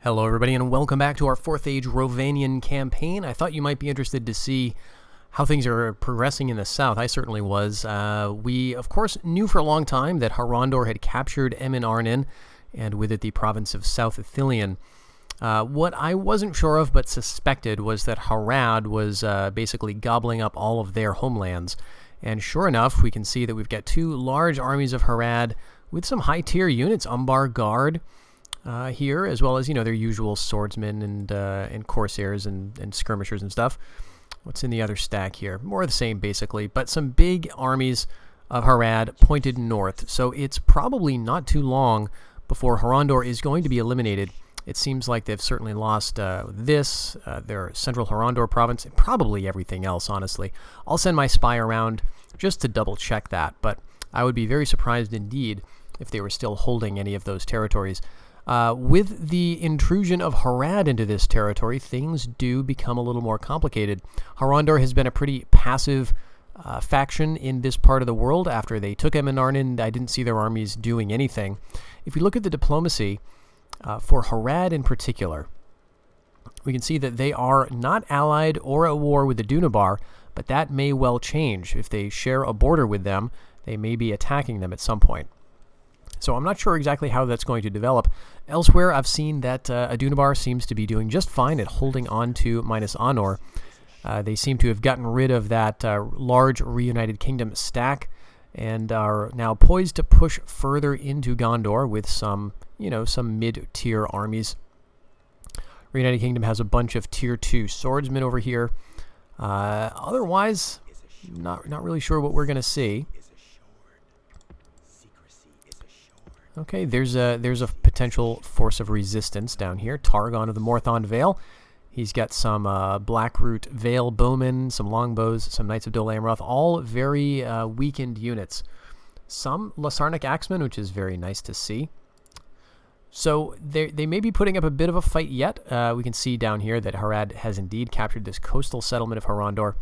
Hello everybody and welcome back to our 4th Age Rhovanion campaign. I thought you might be interested to see how things are progressing in the south. I certainly was. We, of course, knew for a long time that Harondor had captured Arnin, and with it the province of South Ithilien. What I wasn't sure of but suspected was that Harad was basically gobbling up all of their homelands. And sure enough, we can see that we've got two large armies of Harad with some high-tier units, Umbar Guard, here, as well as, their usual swordsmen and corsairs and skirmishers and stuff. What's in the other stack here? More of the same, basically, but some big armies of Harad pointed north, so it's probably not too long before Harondor is going to be eliminated. It seems like they've certainly lost their central Harondor province, and probably everything else, honestly. I'll send my spy around just to double-check that, but I would be very surprised indeed if they were still holding any of those territories. With the intrusion of Harad into this territory, things do become a little more complicated. Harondor has been a pretty passive faction in this part of the world. After they took Arnin, I didn't see their armies doing anything. If you look at the diplomacy for Harad in particular, we can see that they are not allied or at war with the Dunabar, but that may well change. If they share a border with them, they may be attacking them at some point. So I'm not sure exactly how that's going to develop. Elsewhere, I've seen that Adunabar seems to be doing just fine at holding on to Minus Honor. They seem to have gotten rid of that large reunited kingdom stack and are now poised to push further into Gondor with some mid-tier armies. Reunited Kingdom has a bunch of tier 2 swordsmen over here. Otherwise, not really sure what we're going to see. Okay, there's a potential force of resistance down here. Targon of the Morthond Vale. He's got some Blackroot Vale bowmen, some longbows, some Knights of Dol Amroth, all very weakened units. Some Lasarnic Axemen, which is very nice to see. So they may be putting up a bit of a fight yet. We can see down here that Harad has indeed captured this coastal settlement of Harondor.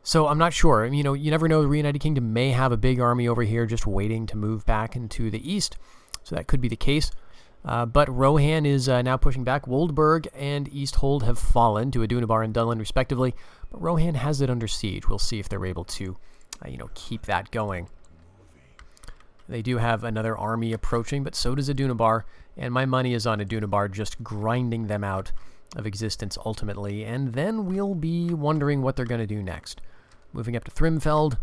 So I'm not sure. You never know. The Reunited Kingdom may have a big army over here just waiting to move back into the east. So that could be the case. But Rohan is now pushing back. Woldburg and Easthold have fallen to Adunabar and Dunland respectively. But Rohan has it under siege. We'll see if they're able to, keep that going. They do have another army approaching, but so does Adunabar. And my money is on Adunabar just grinding them out of existence ultimately. And then we'll be wondering what they're going to do next. Moving up to Thrimfeld,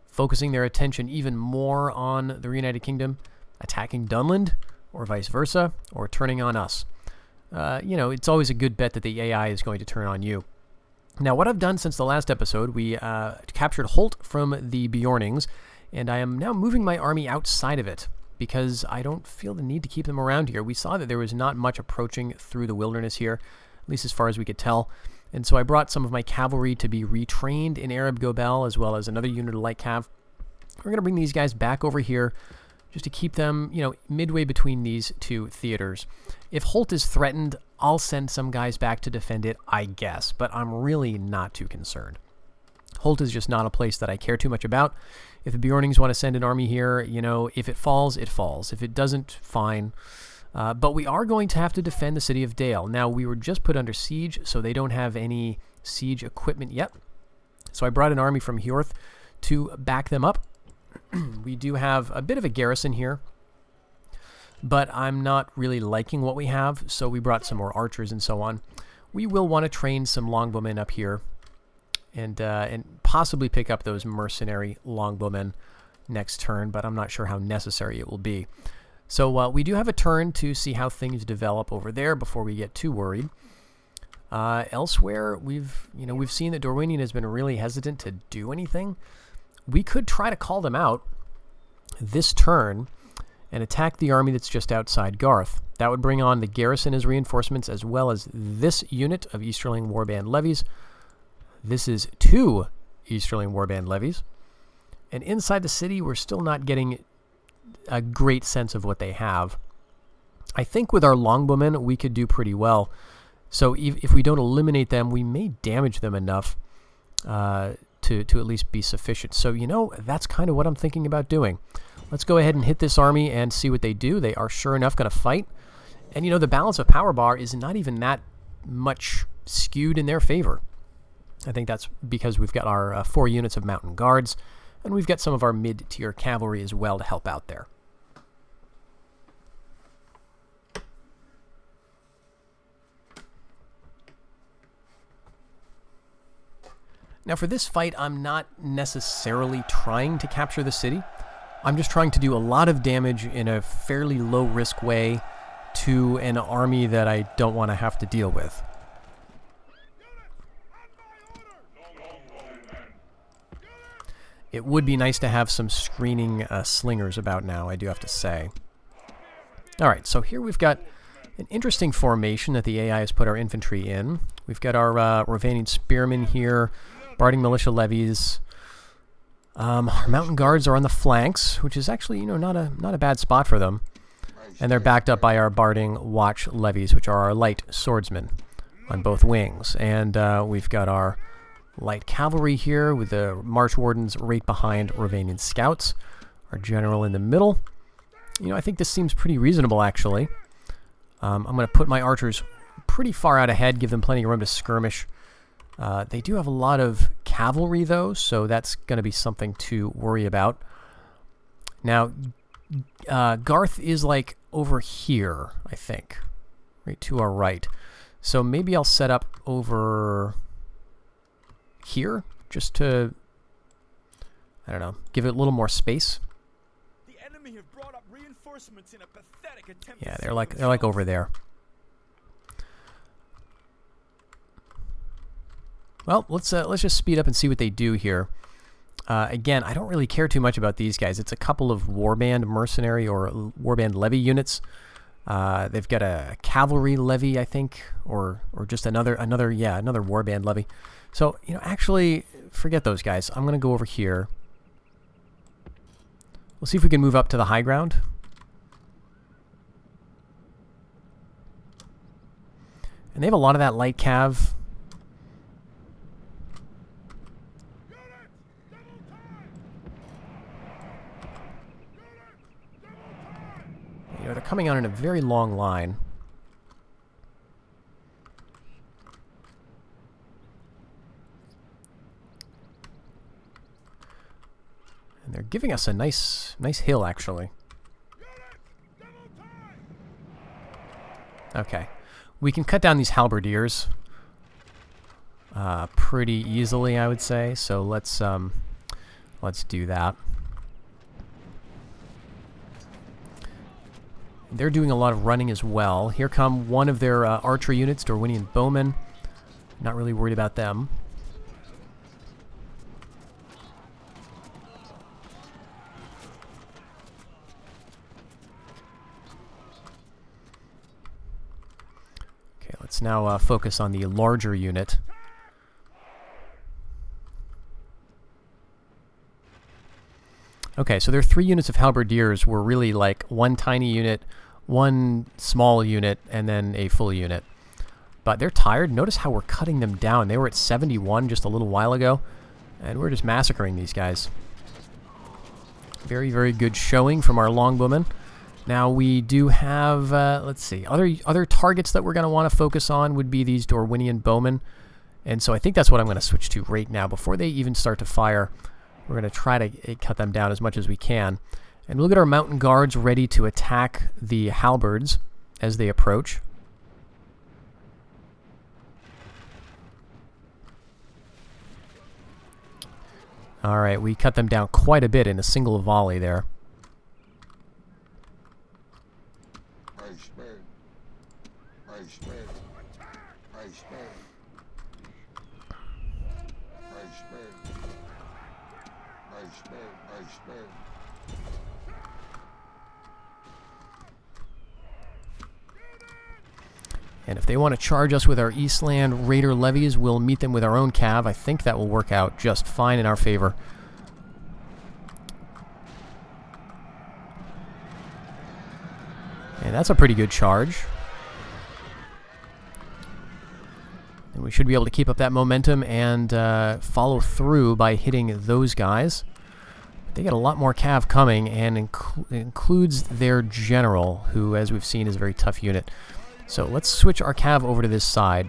focusing their attention even more on the Reunited Kingdom, attacking Dunland, or vice versa, or turning on us. It's always a good bet that the AI is going to turn on you. Now, what I've done since the last episode, we captured Holt from the Bjornings, and I am now moving my army outside of it, because I don't feel the need to keep them around here. We saw that there was not much approaching through the wilderness here, at least as far as we could tell. And so I brought some of my cavalry to be retrained in Arab Gobel, as well as another unit of light cav. We're going to bring these guys back over here just to keep them, midway between these two theaters. If Holt is threatened, I'll send some guys back to defend it, I guess, but I'm really not too concerned. Holt is just not a place that I care too much about. If the Bjornings want to send an army here, if it falls, it falls. If it doesn't, fine. But we are going to have to defend the city of Dale. Now, we were just put under siege, so they don't have any siege equipment yet. So I brought an army from Hjorth to back them up. We do have a bit of a garrison here, but I'm not really liking what we have, so we brought some more archers and so on. We will want to train some longbowmen up here and possibly pick up those mercenary longbowmen next turn, but I'm not sure how necessary it will be. So we do have a turn to see how things develop over there before we get too worried. Elsewhere, we've seen that Dorwinion has been really hesitant to do anything. We could try to call them out this turn and attack the army that's just outside Garth. That would bring on the garrison as reinforcements, as well as this unit of Easterling Warband levies. This is 2 Easterling Warband levies. And inside the city, we're still not getting a great sense of what they have. I think with our longbowmen, we could do pretty well. So if we don't eliminate them, we may damage them enough to at least be sufficient. So, that's kind of what I'm thinking about doing. Let's go ahead and hit this army and see what they do. They are sure enough going to fight. And, you know, the balance of power bar is not even that much skewed in their favor. I think that's because we've got our 4 units of mountain guards, and we've got some of our mid-tier cavalry as well to help out there. Now for this fight, I'm not necessarily trying to capture the city. I'm just trying to do a lot of damage in a fairly low-risk way to an army that I don't want to have to deal with. It would be nice to have some screening slingers about now, I do have to say. Alright, so here we've got an interesting formation that the AI has put our infantry in. We've got our Rhovanion spearmen here, Barding militia levies. Our mountain guards are on the flanks, which is actually, you know, not a bad spot for them. And they're backed up by our Barding watch levies, which are our light swordsmen on both wings. And we've got our light cavalry here with the march wardens right behind Rhovanion scouts. Our general in the middle. You know, I think this seems pretty reasonable, actually. I'm going to put my archers pretty far out ahead, give them plenty of room to skirmish. They do have a lot of cavalry, though, so that's going to be something to worry about. Now, Garth is, like, over here, I think. Right to our right. So maybe I'll set up over here, just to, I don't know, give it a little more space. The enemy have brought up reinforcements in a pathetic attempt. Yeah, they're like over there. Well, let's just speed up and see what they do here. Again, I don't really care too much about these guys. It's a couple of warband mercenary or warband levy units. They've got a cavalry levy, I think, or just another warband levy. So, you know, actually, forget those guys. I'm going to go over here. We'll see if we can move up to the high ground. And they have a lot of that light cav. You know, they're coming out in a very long line. And they're giving us a nice hill, actually. Okay. We can cut down these halberdiers pretty easily, I would say. So let's do that. They're doing a lot of running as well. Here come one of their archery units, Dorwinion bowmen. Not really worried about them. Okay, let's now focus on the larger unit. Okay, so their 3 units of halberdiers were really like one tiny unit, one small unit, and then a full unit. But they're tired. Notice how we're cutting them down. They were at 71 just a little while ago, and we're just massacring these guys. Very, very good showing from our longbowmen. Now we do have, let's see, other targets that we're going to want to focus on would be these Dorwinion bowmen. And so I think that's what I'm going to switch to right now. Before they even start to fire, we're going to try to cut them down as much as we can. And we'll get our mountain guards ready to attack the halberds as they approach. Alright, we cut them down quite a bit in a single volley there. And if they want to charge us with our Eastland Raider levies, we'll meet them with our own cav. I think that will work out just fine in our favor. And that's a pretty good charge. And we should be able to keep up that momentum and follow through by hitting those guys. They got a lot more cav coming, and includes their general, who, as we've seen, is a very tough unit. So let's switch our cav over to this side.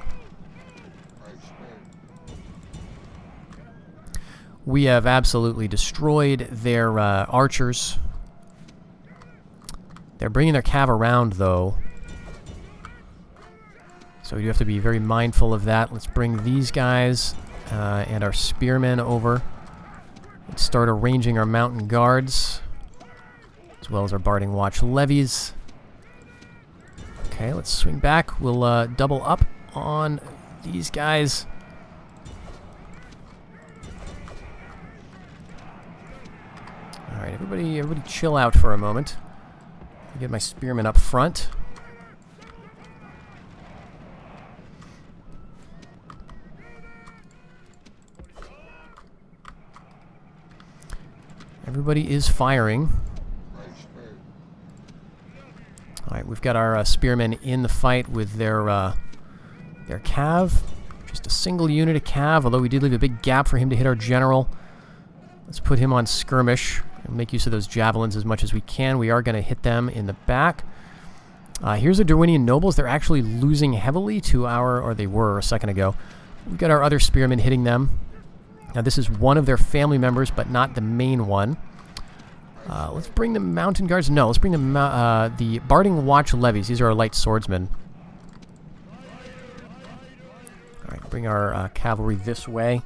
We have absolutely destroyed their archers. They're bringing their cav around, though. So you have to be very mindful of that. Let's bring these guys and our spearmen over. Let's start arranging our mountain guards, as well as our Barding Watch levies. Okay, let's swing back. We'll double up on these guys. All right, everybody chill out for a moment. I'll get my spearmen up front. Everybody is firing. Alright, we've got our spearmen in the fight with their cav. Just a single unit of cav, although we did leave a big gap for him to hit our general. Let's put him on skirmish and make use of those javelins as much as we can. We are going to hit them in the back. Here's the Dorwinion nobles. They're actually losing heavily to our, or they were a second ago. We've got our other spearmen hitting them. Now this is one of their family members, but not the main one. Let's bring the mountain guards. No, let's bring the Barding Watch levies. These are our light swordsmen. All right, bring our cavalry this way.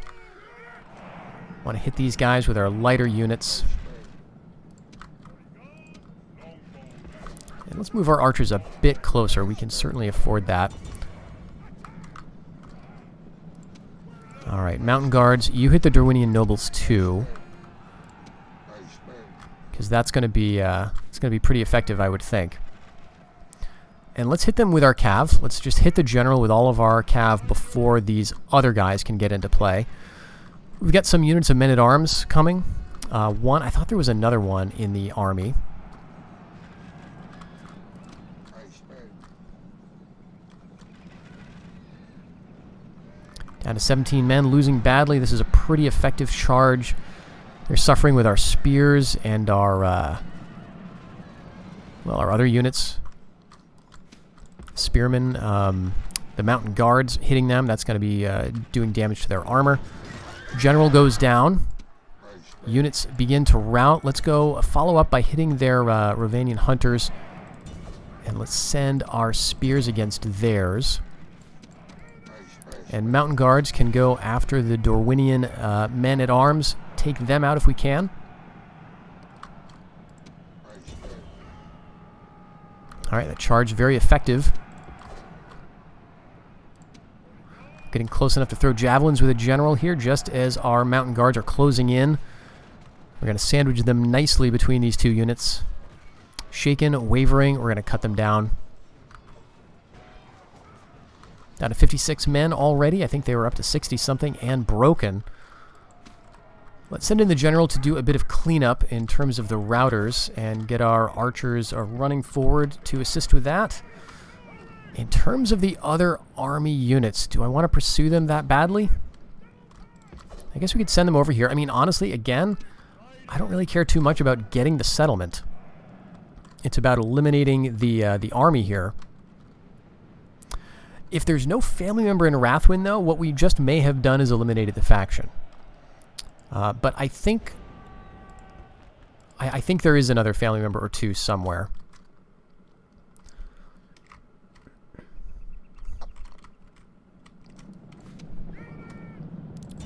Want to hit these guys with our lighter units. And let's move our archers a bit closer. We can certainly afford that. All right, mountain guards, you hit the Dorwinion nobles too, because that's going to be it's going to be pretty effective, I would think. And let's hit them with our cav. Let's just hit the general with all of our cav before these other guys can get into play. We've got some units of men-at-arms coming. I thought there was another one in the army. Down to 17 men, losing badly. This is a pretty effective charge. They're suffering with our spears and our, our other units. Spearmen, the mountain guards hitting them. That's going to be doing damage to their armor. General goes down. Units begin to rout. Let's go follow up by hitting their Rhovanion hunters. And let's send our spears against theirs. And mountain guards can go after the Dorwinion men-at-arms. Take them out if we can. Alright, that charge, very effective. Getting close enough to throw javelins with a general here, just as our mountain guards are closing in. We're going to sandwich them nicely between these two units. Shaken, wavering, we're going to cut them down. Down to 56 men already. I think they were up to 60-something and broken. Let's send in the general to do a bit of cleanup in terms of the routers and get our archers running forward to assist with that. In terms of the other army units, do I want to pursue them that badly? I guess we could send them over here. I mean, honestly, again, I don't really care too much about getting the settlement. It's about eliminating the army here. If there's no family member in Rhovanion, though, what we just may have done is eliminated the faction. But I think there is another family member or two somewhere.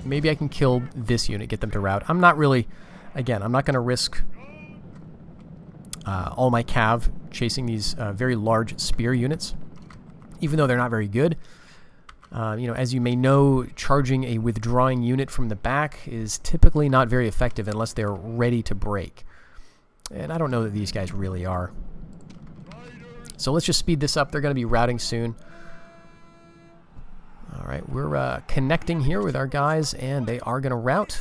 Maybe I can kill this unit, get them to rout. I'm not really, again, I'm not going to risk all my cav chasing these very large spear units, even though they're not very good. You know, as you may know, charging a withdrawing unit from the back is typically not very effective unless they're ready to break. And I don't know that these guys really are. So let's just speed this up. They're going to be routing soon. All right, we're connecting here with our guys, and they are going to rout.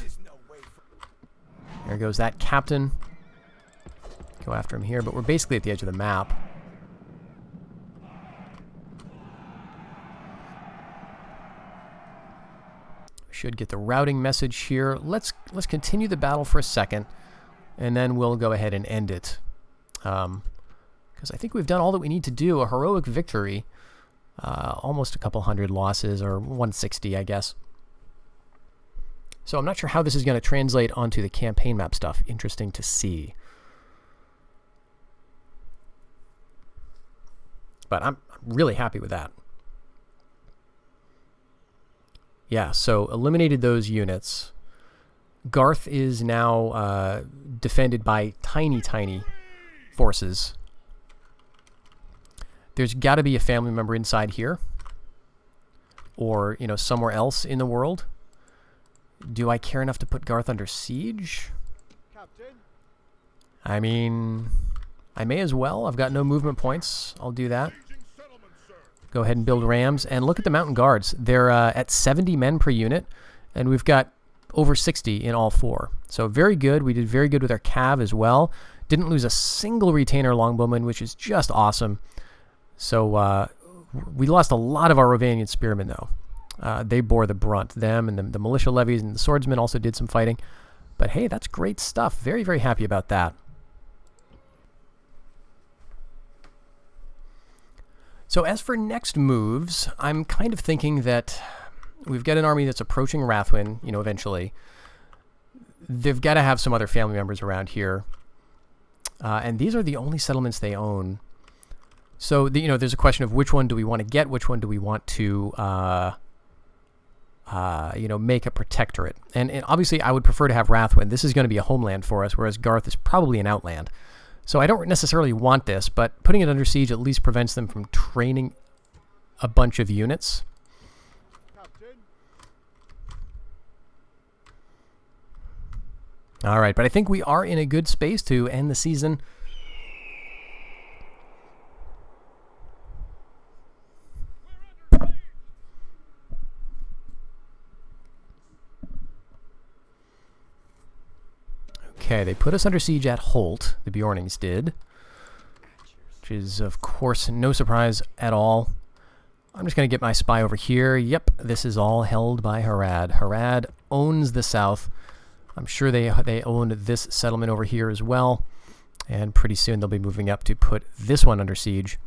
There goes that captain. Go after him here, but we're basically at the edge of the map. Should get the routing message here. Let's continue the battle for a second. and then we'll go ahead and end it. Because I think we've done all that we need to do. A heroic victory. Almost a couple hundred losses, or 160, I guess. So I'm not sure how this is going to translate onto the campaign map stuff. Interesting to see. But I'm really happy with that. Yeah, so eliminated those units. Garth is now defended by tiny, tiny forces. There's got to be a family member inside here. Or, you know, somewhere else in the world. Do I care enough to put Garth under siege? Captain. I mean, I may as well. I've got no movement points. I'll do that. Go ahead and build rams. And look at the mountain guards. They're at 70 men per unit. And we've got over 60 in all four. So very good. We did very good with our cav as well. Didn't lose a single retainer longbowman, which is just awesome. So we lost a lot of our Rhovanion spearmen, though. They bore the brunt. Them and the militia levies and the swordsmen also did some fighting. But hey, that's great stuff. Very, very happy about that. So as for next moves, I'm kind of thinking that we've got an army that's approaching Rathwin, you know, eventually. They've got to have some other family members around here. And these are the only settlements they own. So, you know, there's a question of which one do we want to get, which one do we want to, you know, make a protectorate. And obviously, I would prefer to have Rathwin. This is going to be a homeland for us, whereas Garth is probably an outland. So I don't necessarily want this, but putting it under siege at least prevents them from training a bunch of units. Captain. All right, but I think we are in a good space to end the season. Okay, they put us under siege at Holt, the Bjornings did, which is, of course, no surprise at all. I'm just going to get my spy over here. Yep, this is all held by Harad. Harad owns the south. I'm sure they own this settlement over here as well, and pretty soon they'll be moving up to put this one under siege.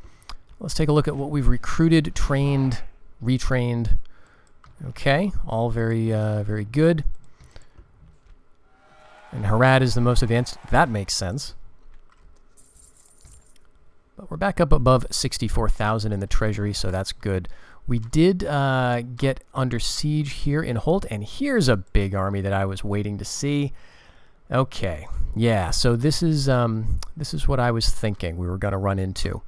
Let's take a look at what we've recruited, trained, retrained. Okay, all very, very good. And Harad is the most advanced. That makes sense. But we're back up above 64,000 in the treasury, so that's good. We did get under siege here in Holt, and here's a big army that I was waiting to see. Okay, yeah, so this is what I was thinking we were going to run into.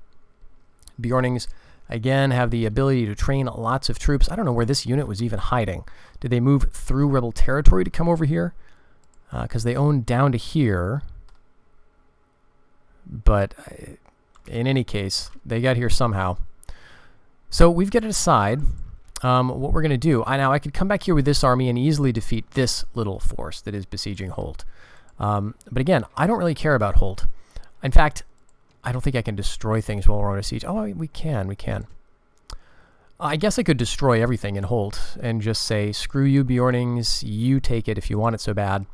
Bjornings, again, have the ability to train lots of troops. I don't know where this unit was even hiding. Did they move through rebel territory to come over here? Because they own down to here. But in any case, they got here somehow. So we've got to decide what we're going to do. Now, I could come back here with this army and easily defeat this little force that is besieging Holt. But again, I don't really care about Holt. In fact, I don't think I can destroy things while we're on a siege. Oh, we can. I guess I could destroy everything in Holt and just say, screw you, Bjornings, you take it if you want it so bad.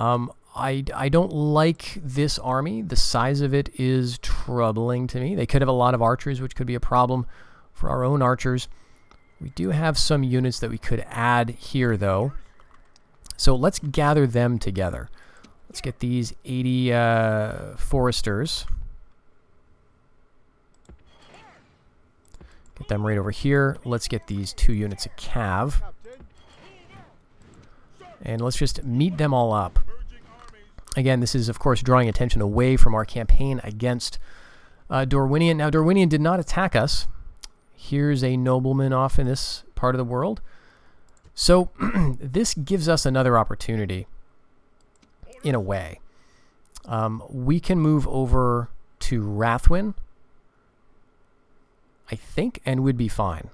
I don't like this army. The size of it is troubling to me. They could have a lot of archers, which could be a problem for our own archers. We do have some units that we could add here, though. So let's gather them together. Let's get these 80 foresters. Get them right over here. Let's get these 2 units of cav. And let's just meet them all up. Again, this is, of course, drawing attention away from our campaign against Dorwinion. Now, Dorwinion did not attack us. Here's a nobleman off in this part of the world. So this gives us another opportunity, in a way. We can move over to Rathwin, I think, and we'd be fine.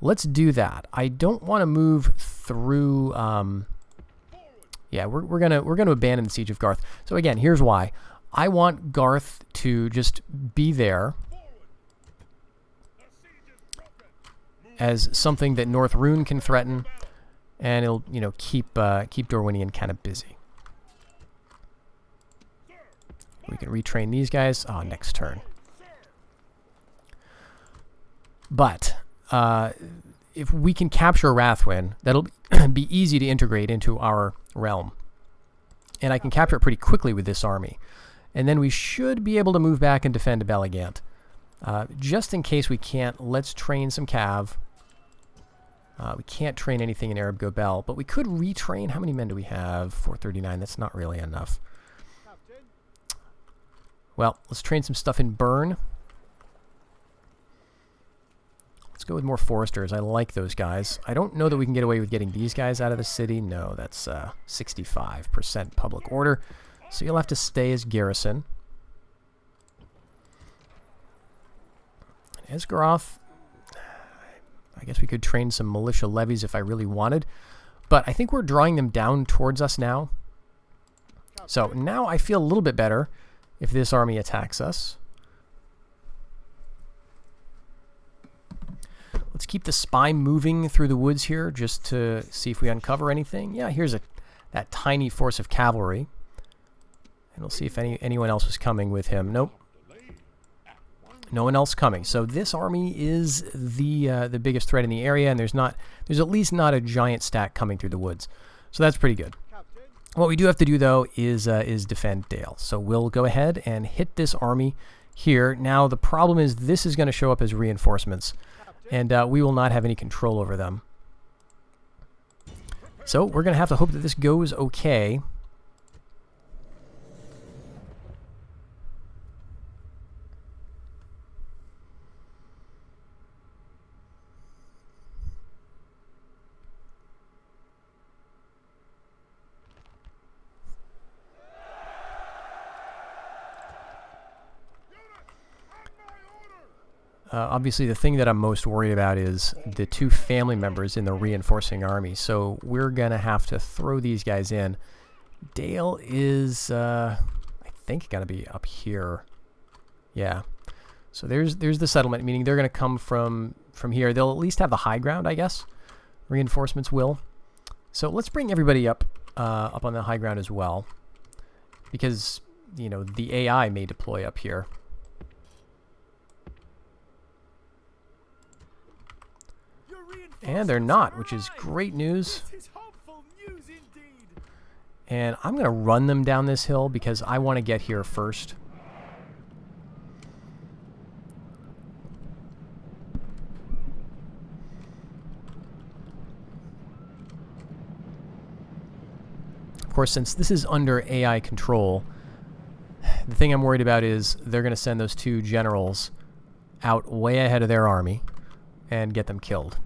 Let's do that. I don't want to move through... yeah, we're gonna abandon the siege of Garth. So again, here's why. I want Garth to just be there as something that North Rune can threaten, and it'll keep Dorwinion kind of busy. We can retrain these guys. Oh, next turn. But if we can capture Rathwin, that'll be easy to integrate into our realm. And I can capture it pretty quickly with this army. And then we should be able to move back and defend Belligant. Just in case we can't, let's train some Cav. We can't train anything in Arab Gobel, but we could retrain. How many men do we have? 439. That's not really enough. Well, let's train some stuff in Burn. Let's go with more foresters. I like those guys. I don't know that we can get away with getting these guys out of the city. No, that's 65% public order. So you'll have to stay as garrison. Esgaroth, I guess we could train some militia levies if I really wanted. But I think we're drawing them down towards us now. So now I feel a little bit better if this army attacks us. Let's keep the spy moving through the woods here just to see if we uncover anything. Yeah, here's that tiny force of cavalry. And we'll see if anyone else was coming with him. Nope. No one else coming. So this army is the biggest threat in the area, and there's at least not a giant stack coming through the woods. So that's pretty good. What we do have to do though is defend Dale. So we'll go ahead and hit this army here. Now the problem is this is going to show up as reinforcements, and we will not have any control over them. So we're going to have to hope that this goes okay. Obviously, the thing that I'm most worried about is the two family members in the reinforcing army. So we're going to have to throw these guys in. Dale is, I think, going to be up here. Yeah. So there's the settlement, meaning they're going to come from here. They'll at least have the high ground, I guess. Reinforcements will. So let's bring everybody up on the high ground as well. Because, you know, the AI may deploy up here. And they're not, which is great news. And I'm going to run them down this hill because I want to get here first. Of course, since this is under AI control, the thing I'm worried about is they're going to send those two generals out way ahead of their army and get them killed.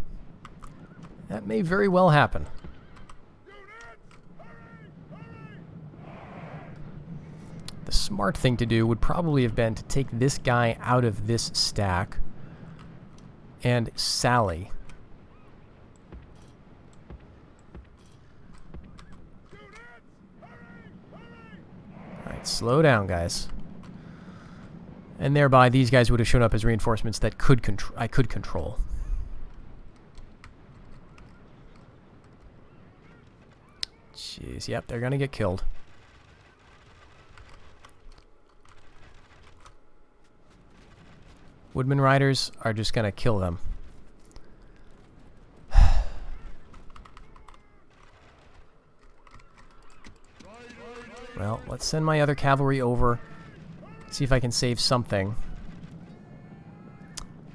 That may very well happen. The smart thing to do would probably have been to take this guy out of this stack and sally. Alright, slow down, guys. And thereby, these guys would have shown up as reinforcements that I could control. Jeez, yep, they're gonna get killed. Woodman riders are just gonna kill them. Well, let's send my other cavalry over. See if I can save something.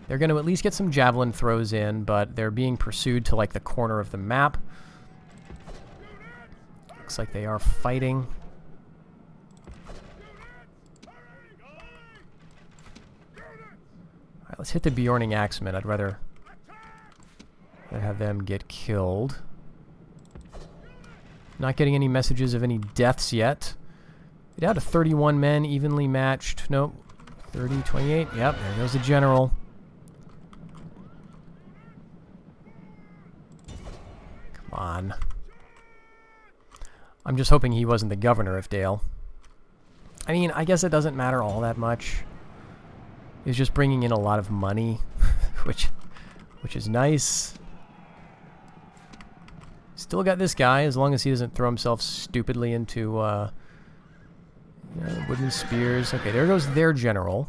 They're gonna at least get some javelin throws in, but they're being pursued to like the corner of the map. Looks like they are fighting. Alright, let's hit the Bjorning Axemen. I'd rather have them get killed. Not getting any messages of any deaths yet. Down to 31 men, evenly matched. Nope. 30, 28. Yep, there goes the general. Come on. I'm just hoping he wasn't the governor of Dale. I mean, I guess it doesn't matter all that much. He's just bringing in a lot of money, which is nice. Still got this guy, as long as he doesn't throw himself stupidly into Yeah, wooden spears. Okay, there goes their general.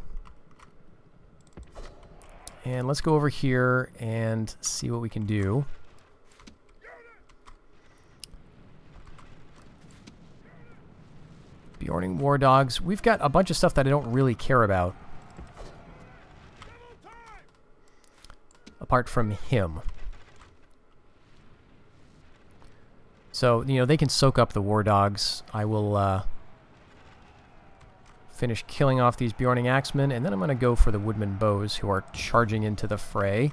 And let's go over here and see what we can do. Bjorning War Dogs. We've got a bunch of stuff that I don't really care about. Apart from him. So, you know, they can soak up the War Dogs. I will finish killing off these Bjorning Axemen, and then I'm going to go for the Woodman Bows, who are charging into the fray.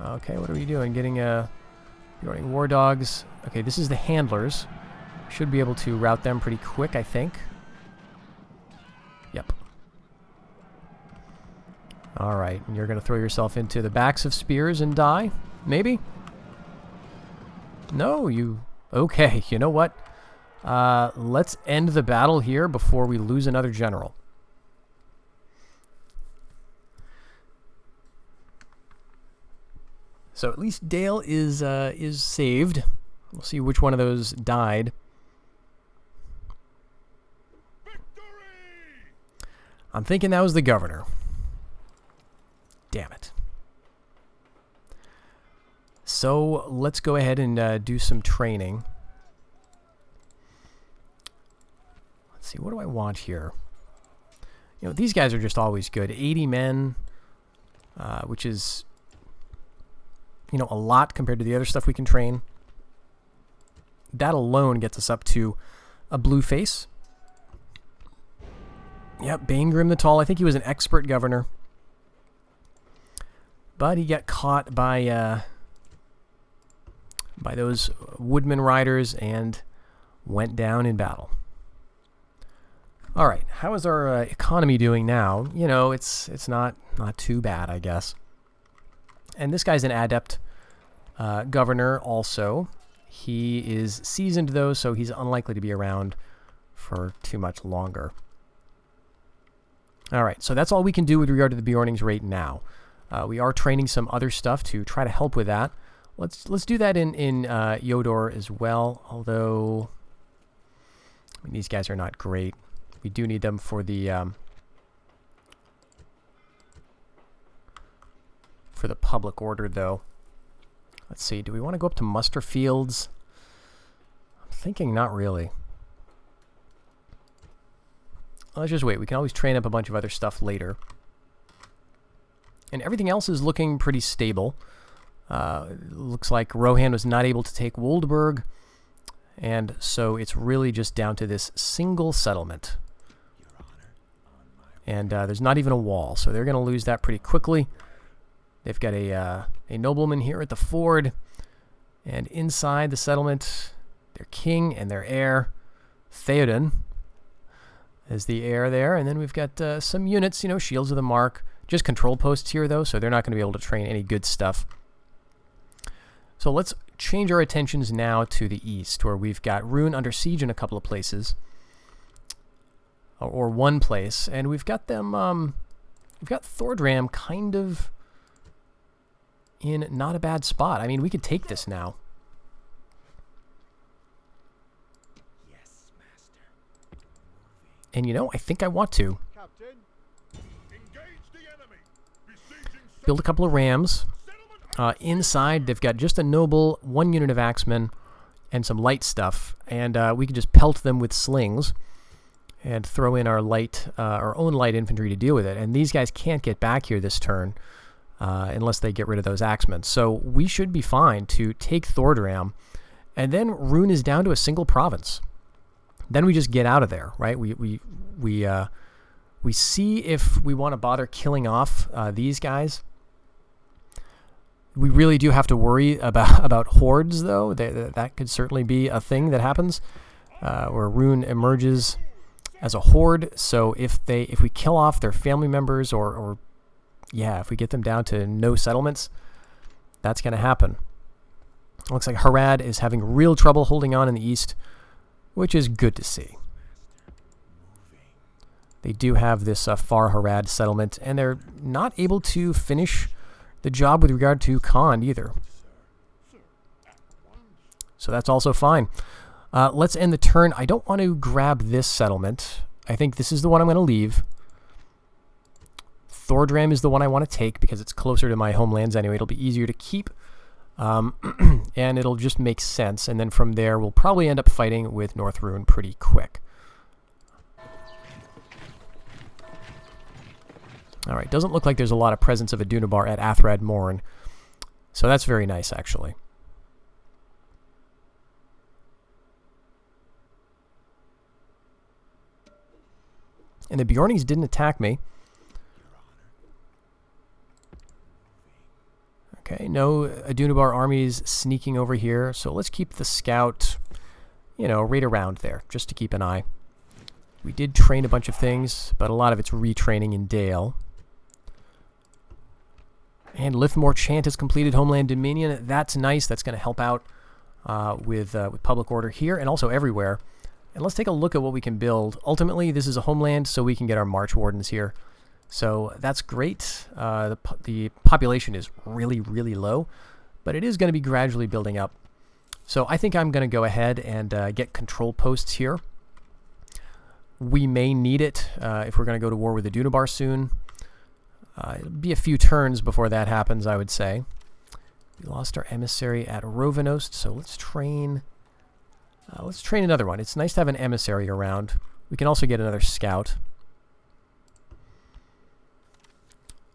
Okay, what are we doing? Getting Bjorning War Dogs. Okay, this is the Handlers. Should be able to route them pretty quick, I think. Yep. Alright, and you're going to throw yourself into the backs of spears and die? Maybe? No, you... Okay, you know what? Let's end the battle here before we lose another general. So at least Dale is saved. We'll see which one of those died. I'm thinking that was the governor. Damn it. So let's go ahead and do some training. Let's see, what do I want here? You know, these guys are just always good. 80 men, which is, you know, a lot compared to the other stuff we can train. That alone gets us up to a blue face. Yep, Banegrim the Tall. I think he was an expert governor. But he got caught by those woodman riders and went down in battle. All right, how is our economy doing now? You know, it's not too bad, I guess. And this guy's an adept governor also. He is seasoned, though, so he's unlikely to be around for too much longer. All right, so that's all we can do with regard to the Bjornings right now. We are training some other stuff to try to help with that. Let's do that in Yodor as well, although I mean, these guys are not great. We do need them for the public order, though. Let's see, do we want to go up to muster fields? I'm thinking not really. Let's just wait. We can always train up a bunch of other stuff later. And everything else is looking pretty stable. Looks like Rohan was not able to take Woldburg, and so it's really just down to this single settlement. And there's not even a wall, so they're going to lose that pretty quickly. They've got a nobleman here at the ford, and inside the settlement, their king and their heir, Theoden, is the heir there. And then we've got some units, you know, Shields of the Mark, just control posts here, though, so they're not going to be able to train any good stuff. So let's change our attentions now to the east, where we've got Rune under siege in a couple of places, or one place, and we've got them. We've got Thordram kind of in not a bad spot. I mean, we could take this now. Yes, master. And you know, I think I want to Captain. Engage the enemy. Besieging build a couple of rams. Inside, they've got just a noble, one unit of axemen, and some light stuff, and we can just pelt them with slings and throw in our own light infantry to deal with it. And these guys can't get back here this turn unless they get rid of those axemen. So we should be fine to take Thordram, and then Rune is down to a single province. Then we just get out of there, right? We see if we want to bother killing off these guys. We really do have to worry about hordes, though. That could certainly be a thing that happens, where Rune emerges as a horde. So if we kill off their family members, or if we get them down to no settlements, that's going to happen. Looks like Harad is having real trouble holding on in the east, which is good to see. They do have this Far Harad settlement, and they're not able to finish the job with regard to Khan either. So that's also fine. Let's end the turn. I don't want to grab this settlement. I think this is the one I'm going to leave. Thordram is the one I want to take because it's closer to my homelands anyway. It'll be easier to keep. And it'll just make sense. And then from there, we'll probably end up fighting with Northmen pretty quick. Alright, doesn't look like there's a lot of presence of a Dunabar at Athrad Morn. So that's very nice, actually. And the Bjornings didn't attack me. Okay, no Adunabar armies sneaking over here, so let's keep the scout, you know, right around there, just to keep an eye. We did train a bunch of things, but a lot of it's retraining in Dale. And Lithmore Chant has completed Homeland Dominion. That's nice. That's going to help out with public order here and also everywhere. And let's take a look at what we can build. Ultimately, this is a homeland, so we can get our March Wardens here. So that's great. The population is really, really low, but it is going to be gradually building up. So I think I'm going to go ahead and get control posts here. We may need it if we're going to go to war with the Dunabar soon. It'll be a few turns before that happens, I would say. We lost our emissary at Rhovanost, so let's train another one. It's nice to have an emissary around. We can also get another scout.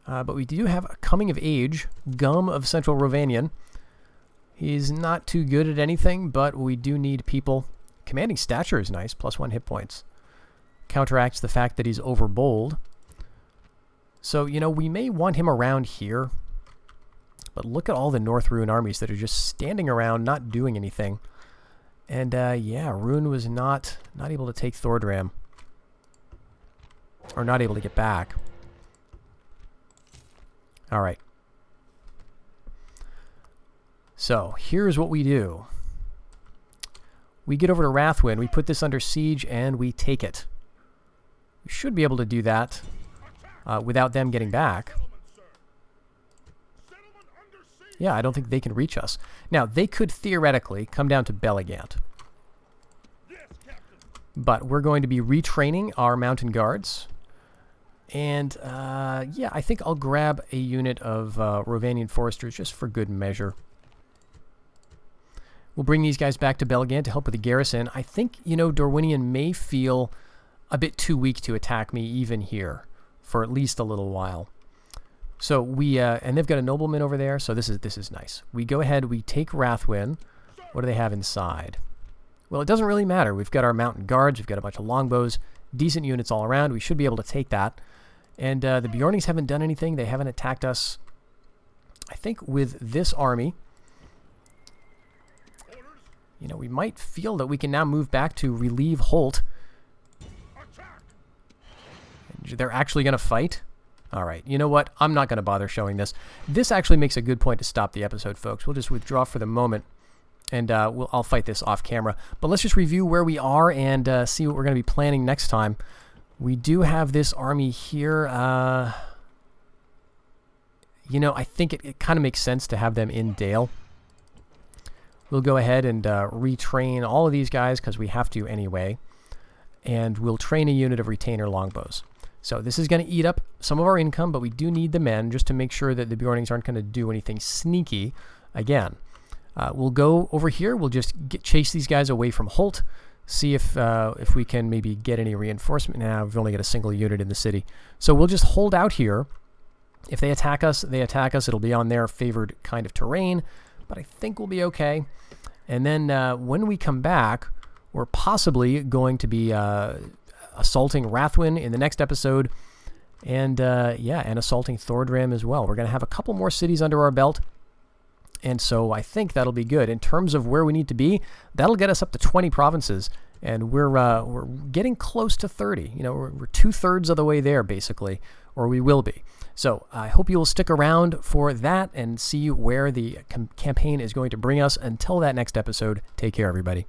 But we do have a coming of age, Gum of Central Rhovanion. He's not too good at anything, but we do need people. Commanding stature is nice, +1 hit points. Counteracts the fact that he's overbold. So, you know, we may want him around here. But look at all the Northmen armies that are just standing around, not doing anything. And, yeah, Rune was not able to take Thordram. Or not able to get back. Alright. So, here's what we do. We get over to Rathwin, we put this under siege, and we take it. We should be able to do that without them getting back. Yeah, I don't think they can reach us. Now, they could theoretically come down to Belligant. But we're going to be retraining our mountain guards. And, yeah, I think I'll grab a unit of Rhovanion foresters just for good measure. We'll bring these guys back to Belligant to help with the garrison. I think, you know, Dorwinion may feel a bit too weak to attack me even here for at least a little while. So we, and they've got a nobleman over there, so this is nice. We go ahead, we take Rathwin. What do they have inside? Well, it doesn't really matter. We've got our mountain guards, we've got a bunch of longbows, decent units all around. We should be able to take that. And the Bjornings haven't done anything. They haven't attacked us. I think with this army, you know, we might feel that we can now move back to relieve Holt. They're actually going to fight? Alright, you know what? I'm not going to bother showing this. This actually makes a good point to stop the episode, folks. We'll just withdraw for the moment, and I'll fight this off camera. But let's just review where we are and see what we're going to be planning next time. We do have this army here. You know, I think it kind of makes sense to have them in Dale. We'll go ahead and retrain all of these guys because we have to anyway. And we'll train a unit of retainer longbows. So this is going to eat up some of our income, but we do need the men just to make sure that the Bjornings aren't going to do anything sneaky again. We'll go over here. We'll just chase these guys away from Holt. See if we can maybe get any reinforcement. Now we've only got a single unit in the city. So we'll just hold out here. If they attack us, they attack us. It'll be on their favored kind of terrain. But I think we'll be okay. And then when we come back, we're possibly going to be assaulting Rathwin in the next episode. And, yeah, and assaulting Thordram as well. We're going to have a couple more cities under our belt. And so I think that'll be good. In terms of where we need to be, that'll get us up to 20 provinces. And we're getting close to 30. You know, we're 2/3 of the way there, basically. Or we will be. So I hope you will stick around for that and see where the campaign is going to bring us. Until that next episode, take care, everybody.